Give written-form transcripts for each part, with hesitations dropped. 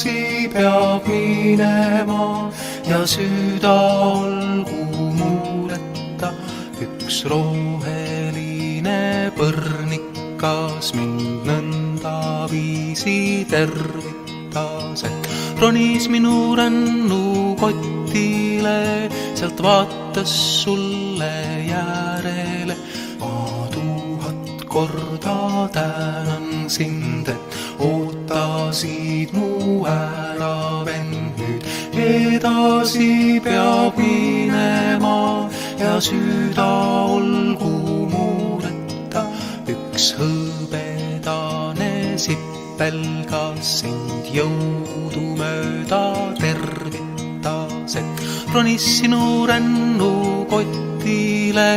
edasi peab minema ja süda olgu muureta. Üks roheline põrnikas mind nõnda viisi tervitas, et ronis minu rännukotile, sealt vaatas sulle järele. Ma 1000 korda tänan sind, et ootasid mu ära vend. Nüüd edasi peab minema ja süda olgu muureta. Üks hõbedane sippelgas sind jõudumööda tervitas, et ronis sinu rännukotile,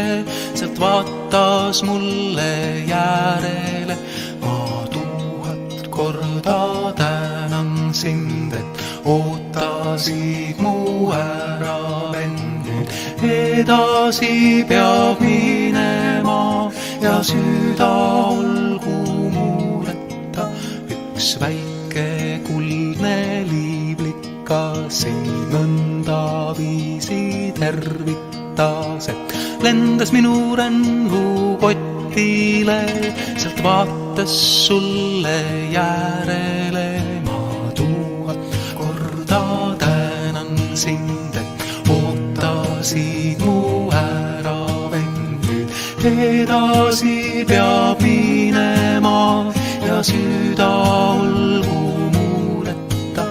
sealt vaatas mulle järele. Ma 1000 korda tänan sind, et ootasid mu ära vend. Nüüd edasi peab minema ja süda olgu muureta. Üks väike kuldne liiblikas sind nõnda viisi tervitas, et lendas minu rännukotile, sealt vaatas sulle järele. Ma 1000 korda tänan sind, et ootasid mu ära vend. Nüüd edasi peab minema ja süda olgu muureta.